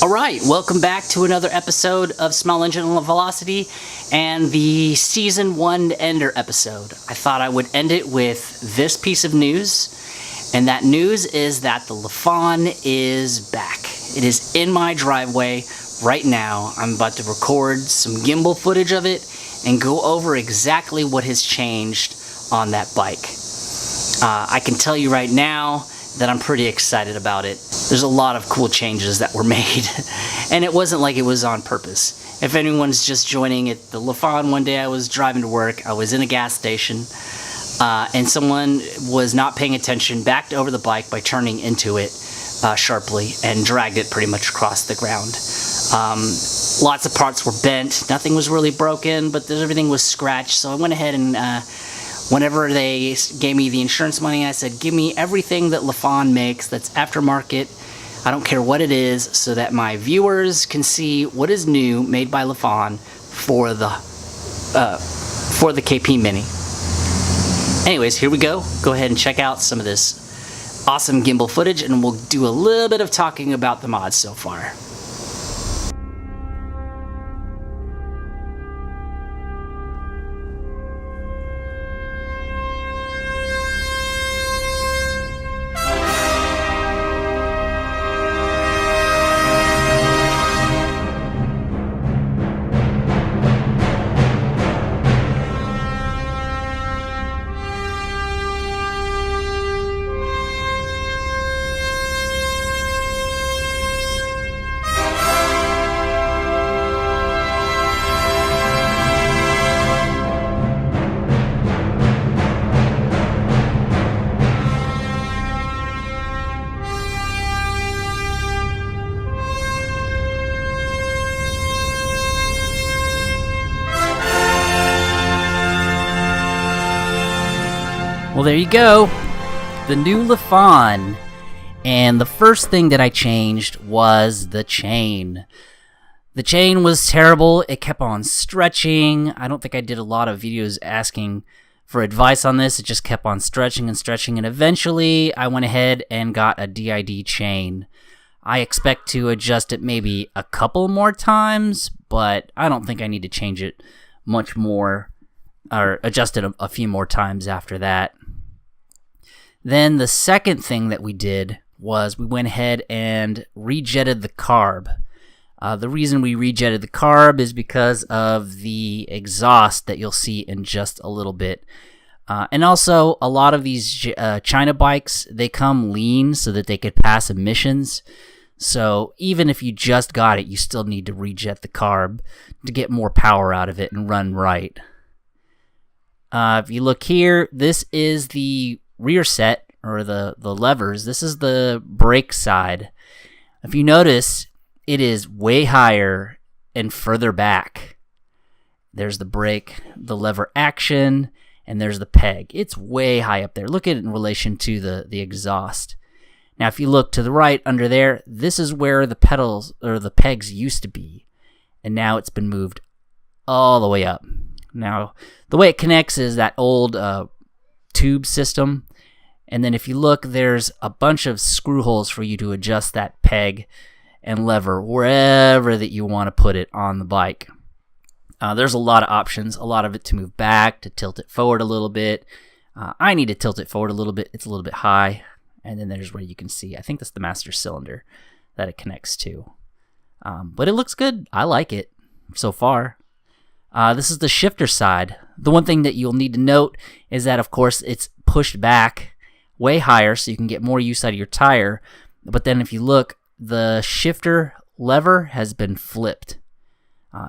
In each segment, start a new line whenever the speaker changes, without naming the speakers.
Alright, welcome back to another episode of Small Engine Velocity and the Season 1 Ender episode. I thought I would end it with this piece of news, and that news is that the Lifan is back. It is in my driveway right now. I'm about to record some gimbal footage of it and go over exactly what has changed on that bike. I can tell you right now that I'm pretty excited about it. There's a lot of cool changes that were made, and it wasn't like it was on purpose. If anyone's just joining it, the Lifan, one day I was driving to work, I was in a gas station, and someone was not paying attention, backed over the bike by turning into it sharply, and dragged it pretty much across the ground. Lots of parts were bent, nothing was really broken, but everything was scratched, so I went ahead and whenever they gave me the insurance money, I said, give me everything that Lifan makes that's aftermarket. I don't care what it is, so that my viewers can see what is new made by Lifan for the KP Mini. Anyways, here we go. Go ahead and check out some of this awesome gimbal footage, and we'll do a little bit of talking about the mods so far. Well, there you go, the new Lifan. And the first thing that I changed was the chain. The chain was terrible. It kept on stretching. I don't think I did a lot of videos asking for advice on this. It just kept on stretching and stretching, and eventually I went ahead and got a DID chain. I expect to adjust it maybe a couple more times, but I don't think I need to change it much more, or adjust it a few more times after that. Then the second thing that we did was we went ahead and rejetted the carb. The reason we rejetted the carb is because of the exhaust that you'll see in just a little bit. And also, a lot of these China bikes, they come lean so that they could pass emissions. So even if you just got it, you still need to rejet the carb to get more power out of it and run right. If you look here, this is the rear set, or the levers. This is the brake side. If you notice, it is way higher and further back. There's the brake, the lever action, and there's the peg. It's way high up there. Look at it in relation to the exhaust. Now if you look to the right under there, this is where the pedals, or the pegs, used to be, and now it's been moved all the way up. Now the way it connects is that old tube system, and then if you look, there's a bunch of screw holes for you to adjust that peg and lever wherever that you want to put it on the bike. There's a lot of options, a lot of it to move back, to tilt it forward a little bit. I need to tilt it forward a little bit. It's a little bit high. And then there's where you can see, I think that's the master cylinder that it connects to. But it looks good. I like it so far. This is the shifter side. The one thing that you'll need to note is that, of course, it's pushed back way higher so you can get more use out of your tire. But then if you look, the shifter lever has been flipped.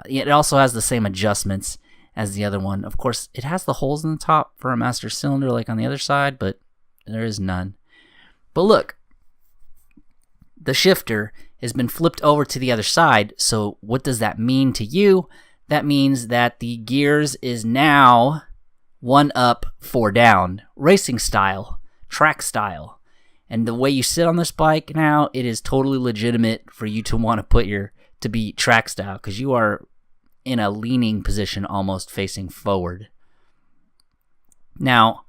It also has the same adjustments as the other one. Of course, it has the holes in the top for a master cylinder like on the other side, but there is none. But look, the shifter has been flipped over to the other side. So what does that mean to you? That means that the gears is now 1 up, 4 down, racing style, track style. And the way you sit on this bike now, it is totally legitimate for you to want to be track style, because you are in a leaning position, almost facing forward. Now,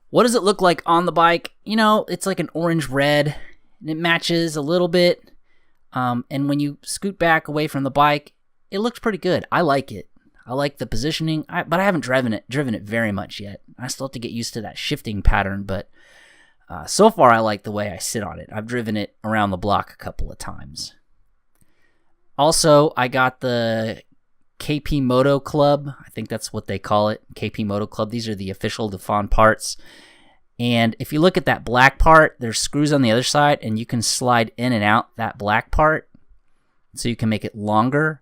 what does it look like on the bike? You know, it's like an orange red, and it matches a little bit And when you scoot back away from the bike, it looks pretty good. I like it. I like the positioning, but I haven't driven it very much yet. I still have to get used to that shifting pattern, but so far I like the way I sit on it. I've driven it around the block a couple of times. Also, I got the KP Moto Club. I think that's what they call it, KP Moto Club. These are the official Lifan parts. And if you look at that black part, there's screws on the other side, and you can slide in and out that black part so you can make it longer.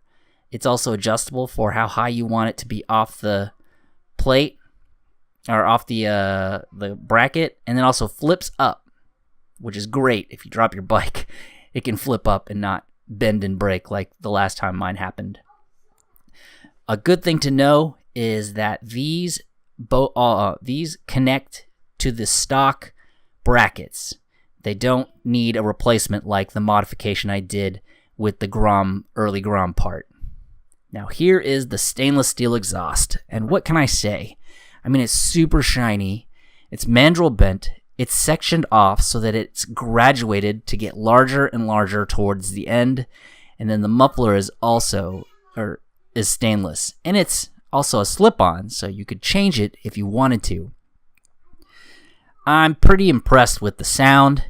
It's also adjustable for how high you want it to be off the plate or off the bracket, and then also flips up, which is great. If you drop your bike, it can flip up and not bend and break like the last time mine happened. A good thing to know is that these connect to the stock brackets. They don't need a replacement like the modification I did with the early Grom part. Now here is the stainless steel exhaust, and what can I say? I mean, it's super shiny, it's mandrel bent, it's sectioned off so that it's graduated to get larger and larger towards the end, and then the muffler is stainless, and it's also a slip-on, so you could change it if you wanted to. I'm pretty impressed with the sound,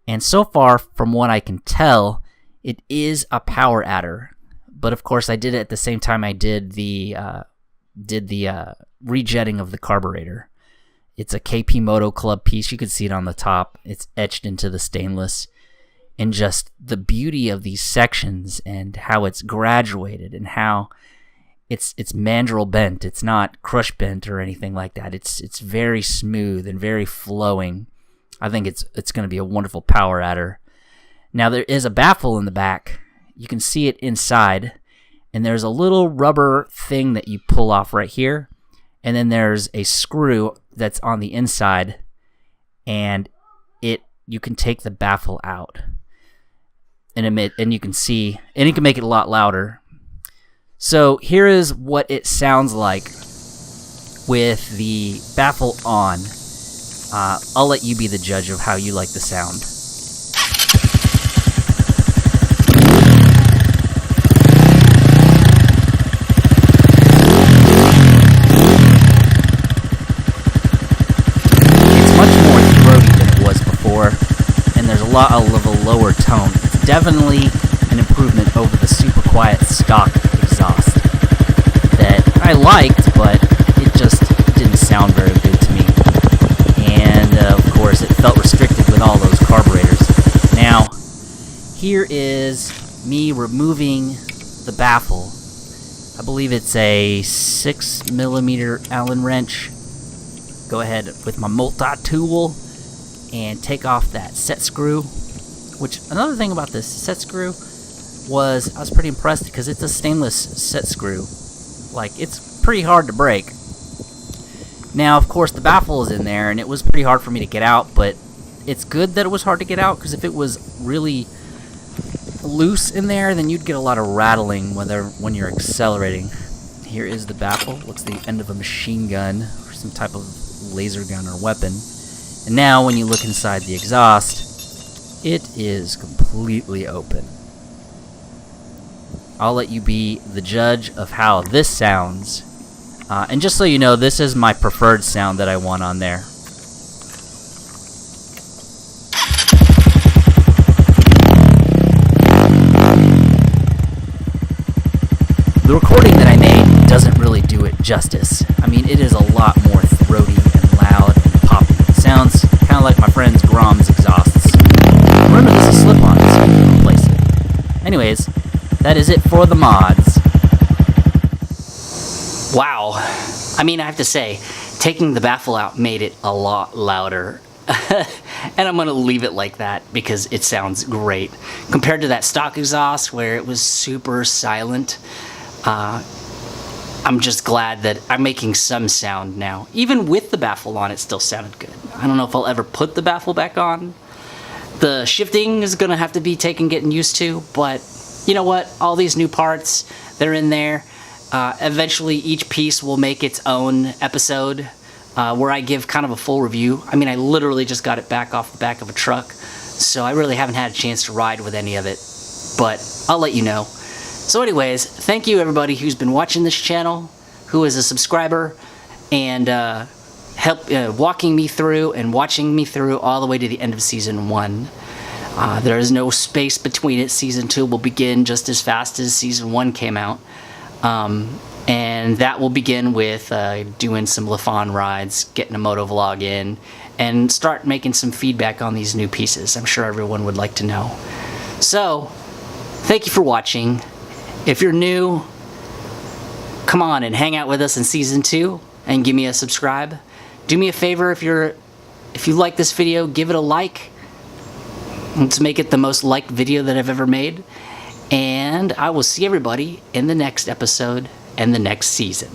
and so far, from what I can tell, it is a power adder. But of course, I did it at the same time I did the rejetting of the carburetor. It's a KP Moto Club piece. You can see it on the top. It's etched into the stainless. And just the beauty of these sections and how it's graduated and how it's mandrel bent. It's not crush bent or anything like that. It's very smooth and very flowing. I think it's going to be a wonderful power adder. Now there is a baffle in the back. You can see it inside, and there's a little rubber thing that you pull off right here, and then there's a screw that's on the inside, and you can take the baffle out, and you can see, and you can make it a lot louder. So here is what it sounds like with the baffle on. I'll let you be the judge of how you like the sound. And there's a lot of a lower tone. It's definitely an improvement over the super quiet stock exhaust that I liked, but it just didn't sound very good to me. And of course, it felt restricted with all those carburetors. Now, here is me removing the baffle. I believe it's a 6mm Allen wrench. Go ahead with my multi-tool and take off that set screw, which another thing about this set screw was I was pretty impressed because it's a stainless set screw. Like, it's pretty hard to break. Now, of course, the baffle is in there, and it was pretty hard for me to get out, but it's good that it was hard to get out, because if it was really loose in there, then you'd get a lot of rattling when you're accelerating. Here is the baffle. Looks like the end of a machine gun or some type of laser gun or weapon. And now when you look inside the exhaust, it is completely open. I'll let you be the judge of how this sounds. And just so you know, this is my preferred sound that I want on there. The recording that I made doesn't really do it justice. I mean, it is a lot more throaty and loud and poppy. It sounds kind of like my friend's Grom's exhausts. Remember, this is slip-on, so you can replace it. Anyways, that is it for the mods. Wow. I mean, I have to say, taking the baffle out made it a lot louder. And I'm going to leave it like that because it sounds great. Compared to that stock exhaust where it was super silent, I'm just glad that I'm making some sound now. Even with the baffle on, it still sounded good. I don't know if I'll ever put the baffle back on. The shifting is going to have to be getting used to, but you know what? All these new parts, they're in there. Eventually, each piece will make its own episode where I give kind of a full review. I mean, I literally just got it back off the back of a truck, so I really haven't had a chance to ride with any of it. but I'll let you know. So anyways, thank you everybody who's been watching this channel, who is a subscriber, and walking me through and watching me through all the way to the end of Season 1. There is no space between it. Season 2 will begin just as fast as Season 1 came out. And that will begin with doing some Lifan rides, getting a moto vlog in, and start making some feedback on these new pieces. I'm sure everyone would like to know. So, thank you for watching. If you're new, come on and hang out with us in Season 2 and give me a subscribe. Do me a favor, if you like this video, give it a like. Let's make it the most liked video that I've ever made. And I will see everybody in the next episode and the next season.